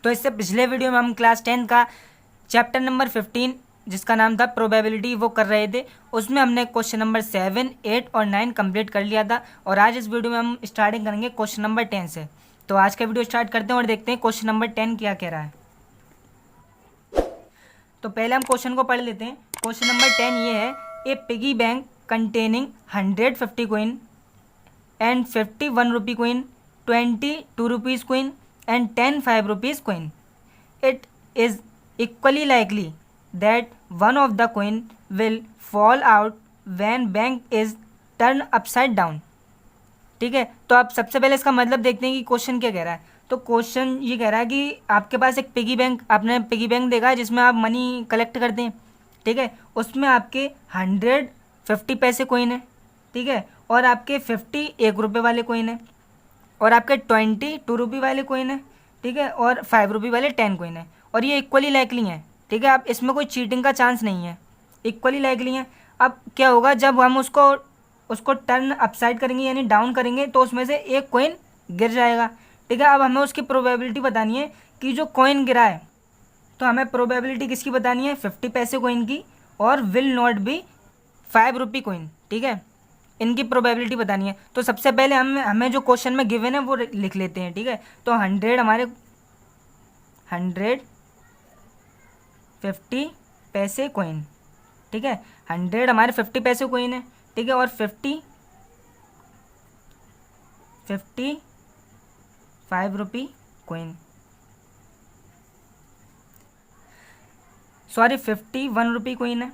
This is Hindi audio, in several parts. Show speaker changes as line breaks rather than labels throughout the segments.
तो इससे पिछले वीडियो में हम क्लास 10 का चैप्टर नंबर 15 जिसका नाम था प्रोबेबिलिटी वो कर रहे थे। उसमें हमने क्वेश्चन नंबर 7, 8 और 9 कंप्लीट कर लिया था और आज इस वीडियो में हम स्टार्टिंग करेंगे क्वेश्चन नंबर 10 से। तो आज का वीडियो स्टार्ट करते हैं और देखते हैं क्वेश्चन नंबर 10 क्या कह रहा है। तो पहले हम क्वेश्चन को पढ़ लेते हैं। क्वेश्चन नंबर 10 ये है, a piggy bank containing 150 coin and 50 1 rupee coin, 20 2 rupees coin and 10 5 rupees coin. It is equally likely that one of the coin will fall out when bank is turned upside down. ठीक है, तो आप सबसे पहले इसका मतलब देखते हैं कि क्वेश्चन क्या कह रहा है। तो क्वेश्चन ये कह रहा है कि आपके पास एक पिगी बैंक, आपने पिगी बैंक देखा है जिसमें आप मनी कलेक्ट करते हैं, ठीक है। उसमें आपके 150 पैसे कोइन है, ठीक है, और आपके 50 1 रुपये वाले कोइन है, और आपके 20 2 रुपये वाले कोइन है, ठीक है, और 5 रुपये वाले 10 कोइन है, और ये इक्वली लाइकली हैं, ठीक है। आप इसमें कोई चीटिंग का चांस नहीं है, इक्वली लाइकली हैं। अब क्या होगा, जब हम उसको टर्न अपसाइड करेंगे यानी डाउन करेंगे तो उसमें से एक कॉइन गिर जाएगा, ठीक है। अब हमें उसकी प्रोबेबिलिटी बतानी है कि जो कॉइन गिरा है, तो हमें प्रोबेबिलिटी किसकी बतानी है, 50 पैसे कॉइन की और will not be 5 rupee coin, ठीक है, इनकी प्रोबेबिलिटी बतानी है। तो सबसे पहले हमें जो क्वेश्चन में गिवन है वो लिख लेते हैं, ठीक है। तो 150 पैसे कॉइन, ठीक है, 100 हमारे 50 पैसे कॉइन है, ठीक है, और 50 5 rupee coin, sorry 50 1 rupee coin है,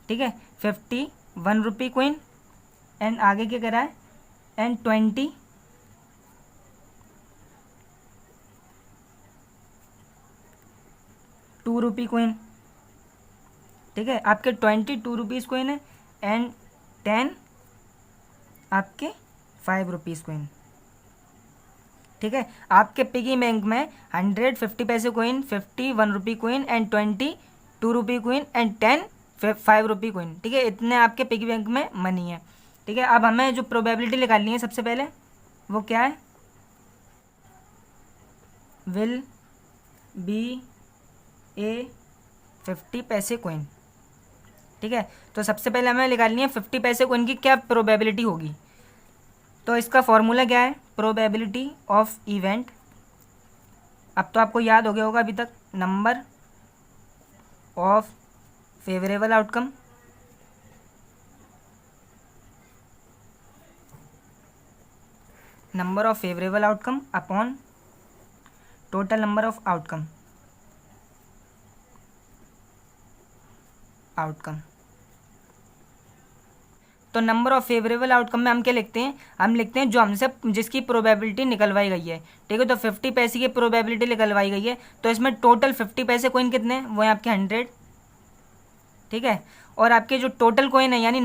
ठीक है, 50 1 रुपी कॉइन एंड आगे क्या कह रहा है, एंड 20 2 रुपी कॉइन, ठीक है, आपके 20 2 रुपीज़ कॉइन है एंड 10 आपके 5 रुपीज़ कॉइन, ठीक है। आपके पिगी बैंक में 150 पैसे coin, 50 1 rupee coin and 20 2 rupee coin and 10 5 rupee coin, ठीक है, इतने आपके पिगी बैंक में मनी है, ठीक है। अब हमें जो प्रोबेबिलिटी निकालनी है सबसे पहले वो क्या है, विल बी ए 50 पैसे कॉइन, ठीक है। तो सबसे पहले हमें निकालनी है 50 पैसे कॉइन की क्या प्रोबेबिलिटी होगी। तो इसका फॉर्मूला क्या है, प्रोबेबिलिटी ऑफ इवेंट, अब तो आपको याद हो गया होगा अभी तक, number of favourable outcome upon total number of outcome तो नंबर ऑफ फेवरेबल आउटकम में हम क्या लिखते हैं, हम लिखते हैं जो हमसे जिसकी प्रोबेबिलिटी निकलवाई गई है, ठीक है। तो 50 पैसे की प्रोबेबिलिटी निकलवाई गई है, तो इसमें टोटल 50 पैसे कॉइन कितने हैं, वो है आपके 100, ठीक है, और आपके जो टोटल कॉइन है यानी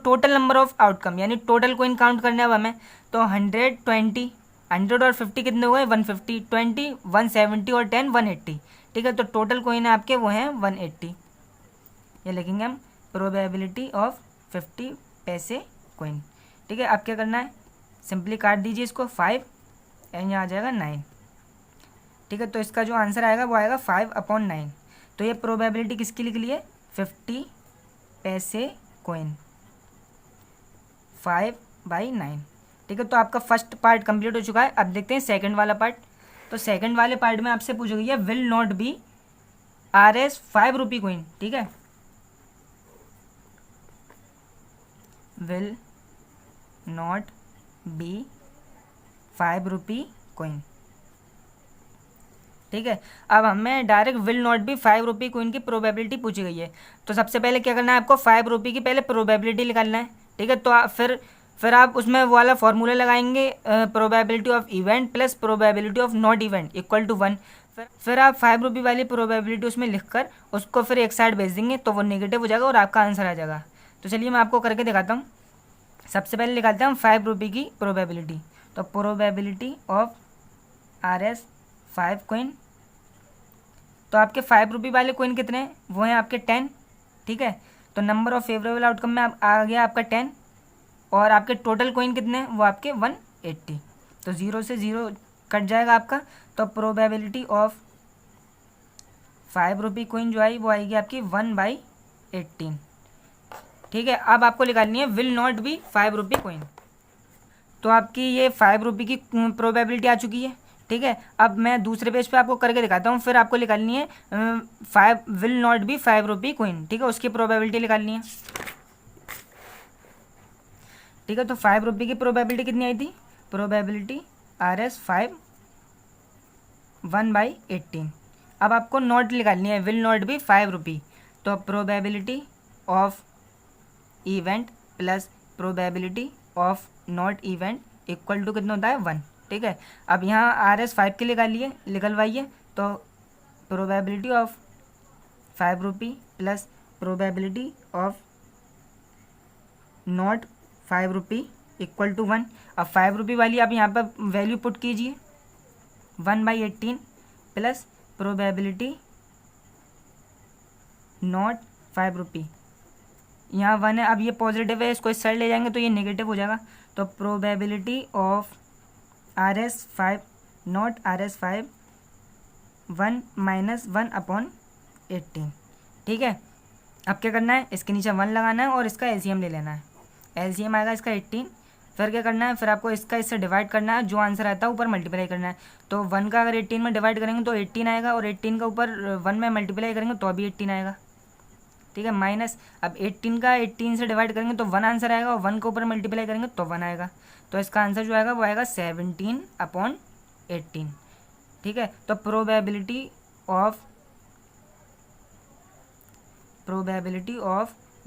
टोटल नंबर ऑफ आउटकम यानी टोटल कॉइन काउंट करने अब हमें, तो 120 100 और 50 कितने हो गए, 150, 20 170 और 10 180, ठीक है। तो टोटल कॉइन है आपके वो हैं 180, ये लिखेंगे हम प्रोबेबिलिटी ऑफ 50 पैसे कॉइन, ठीक है। अब क्या करना है, सिंपली काट दीजिए इसको 5 एंड यहाँ आ जाएगा 9, ठीक है। तो इसका जो आंसर आएगा वो आएगा 5/9। तो ये प्रोबेबिलिटी किसकी लिख ली है, 50 पैसे कॉइन 5/9, ठीक है। तो आपका फर्स्ट पार्ट कंप्लीट हो चुका है। अब देखते हैं सेकंड वाला पार्ट। तो सेकंड वाले पार्ट में आपसे पूछा गया will not be RS 5 rupee coin, ठीक है, will not be 5 rupee coin, ठीक है। अब हमें direct will not be 5 rupee coin की प्रोबेबिलिटी पूछी गई है। तो सबसे पहले क्या करना है, आपको 5 रुपी की पहले प्रोबेबिलिटी निकालना है, ठीक है। तो फिर आप उसमें वो वाला फॉर्मूला लगाएंगे, probability of event plus probability of not event equal to 1। फिर आप 5 रुपी वाली प्रोबेबिलिटी उसमें लिखकर उसको फिर एक साइड भेज देंगे तो वो नेगेटिव हो जाएगा और आपका आंसर आ जाएगा। तो चलिए मैं आपको करके दिखाता हूँ। सबसे पहले निकालते हैं हम 5 रुपी की प्रोबेबिलिटी। तो प्रोबेबिलिटी ऑफ RS 5 कॉइन, तो आपके 5 रुपी वाले कॉइन कितने हैं, वो हैं आपके 10, ठीक है। तो नंबर ऑफ फेवरेबल आउटकम में आ गया आपका 10 और आपके टोटल कॉइन कितने हैं, वो आपके 180। तो 0 से 0 कट जाएगा आपका। तो प्रोबेबिलिटी ऑफ ₹5 कॉइन जो आई वो आएगी आपकी 1/18। ठीक है, अब आपको निकालनी है विल नॉट बी ₹5 कॉइन। तो आपकी ये ₹5 की प्रोबेबिलिटी आ चुकी है। ठीक है, अब मैं दूसरे पेज पे आपको करके दिखाता हूँ, फिर आपको निकालनी है 5 विल नॉट बी ₹5 कॉइन। ठीक है, उसकी प्रोबेबिलिटी निकालनी है। ठीक है, तो ₹5 की प्रोबेबिलिटी कितनी आई थी? Probability RS5 1/18। अब आपको नॉट निकालनी है विल नॉट बी ₹5। तो probability of event plus probability of not event equal to कितना होता है? 1। ठीक है, अब यहाँ RS5 के निकलवाइए। तो probability of ₹5 plus probability of not ₹5 equal to 1। अब ₹5 वाली आप यहाँ पर वैल्यू पुट कीजिए, 1/18 प्लस प्रोबेबिलिटी नॉट ₹5। यहाँ 1 है, अब ये पॉजिटिव है, इसको इस साइड ले जाएंगे तो ये नेगेटिव हो जाएगा। तो probability of RS5 not RS5 1 - 1/18। ठीक है, अब क्या करना है? इसके नीचे 1 लगाना है और इसका LCM ले लेना है। LCM आएगा इसका 18। फिर क्या करना है? फिर आपको इसका इससे डिवाइड करना है, जो आंसर आता है ऊपर मल्टीप्लाई करना है। तो 1 का अगर 18 में डिवाइड करेंगे तो 18 आएगा, और 18 का ऊपर 1 में मल्टीप्लाई करेंगे तो अभी 18 आएगा। ठीक है, माइनस अब 18 का 18 से डिवाइड करेंगे तो 1 आंसर आएगा, और 1 के ऊपर मल्टीप्लाई करेंगे तो 1 आएगा। तो इसका आंसर जो आएगा वो आएगा 17/18। ठीक है, तो probability of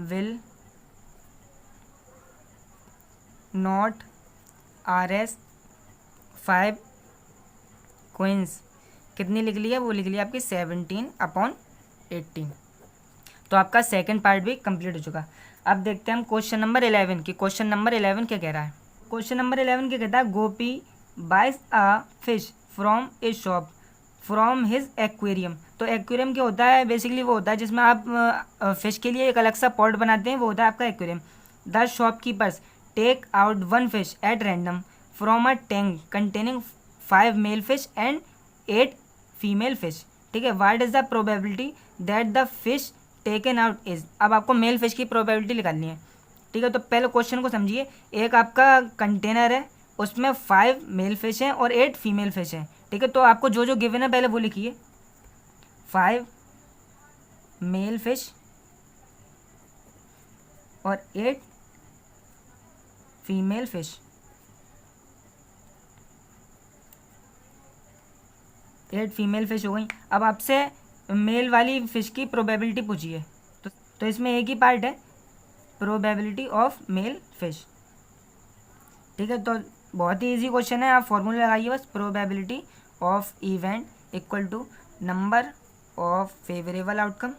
will not RS5 coins कितनी लिख ली है? वो लिख लिया आपकी 17/18। तो आपका सेकंड पार्ट भी कंप्लीट हो चुका। अब देखते हैं हम क्वेश्चन नंबर 11 की। क्वेश्चन नंबर 11 क्या कह रहा है? क्वेश्चन नंबर 11 क्या कहता है? Gopi buys a fish from a shop from his aquarium. तो एक्वेरियम क्या होता है? बेसिकली वो होता है जिसमें आप फिश के लिए एक अलग सा पॉट बनाते हैं, वो होता है आपका aquarium. The shopkeepers take out 1 fish at random from a tank containing 5 male fish and 8 female fish. ठीक है, what is the probability that the fish taken out is. अब आपको मेल फिश की प्रोबेबिलिटी निकालनी है। ठीक है, तो पहले क्वेश्चन को समझिए। एक आपका कंटेनर है, उसमें 5 मेल फिश हैं और 8 फीमेल फिश हैं। ठीक है, तो आपको जो जो गिवन है पहले वो लिखिए। 5 मेल फिश और 8 फीमेल फिश। 8 फीमेल फिश हो गई। अब आपसे मेल वाली फिश की प्रोबेबिलिटी पूछिए। तो इसमें एक ही पार्ट है, प्रोबेबिलिटी ऑफ मेल फिश। ठीक है, तो बहुत ही इजी क्वेश्चन है, आप फॉर्मूला लगाइए बस। Probability of event equal to number of favourable outcome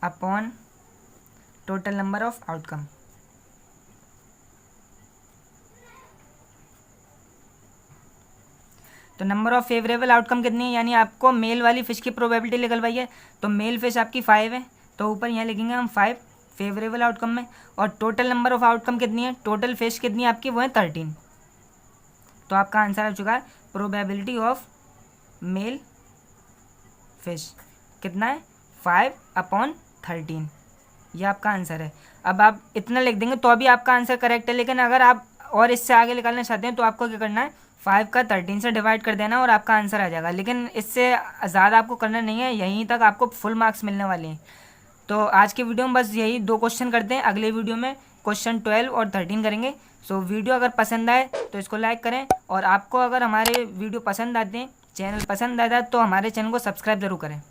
upon total number of outcome. तो नंबर ऑफ फेवरेबल आउटकम कितनी है? यानी आपको मेल वाली फिश की प्रोबेबिलिटी निकलवाई है। तो मेल फिश आपकी 5 है, तो ऊपर यहाँ लिखेंगे हम 5 फेवरेबल आउटकम में। और टोटल नंबर ऑफ आउटकम कितनी है? टोटल फिश कितनी है आपकी? वो है 13। तो आपका आंसर आ चुका है प्रोबेबिलिटी ऑफ मेल फिश कितना है? 5/13। ये आपका आंसर है। अब आप इतना लिख देंगे तो अभी आपका आंसर करेक्ट है, लेकिन अगर आप और इससे आगे निकालना चाहते हैं तो आपको क्या करना है? 5 का 13 से डिवाइड कर देना और आपका आंसर आ जाएगा। लेकिन इससे ज़्यादा आपको करना नहीं है, यहीं तक आपको फुल मार्क्स मिलने वाले हैं। तो आज के वीडियो में बस यही 2 क्वेश्चन करते हैं। अगले वीडियो में क्वेश्चन 12 और 13 करेंगे। सो वीडियो अगर पसंद आए तो इसको लाइक करें, और आपको अगर हमारे वीडियो पसंद आते हैं, चैनल पसंद आता है, तो हमारे चैनल को सब्सक्राइब ज़रूर करें।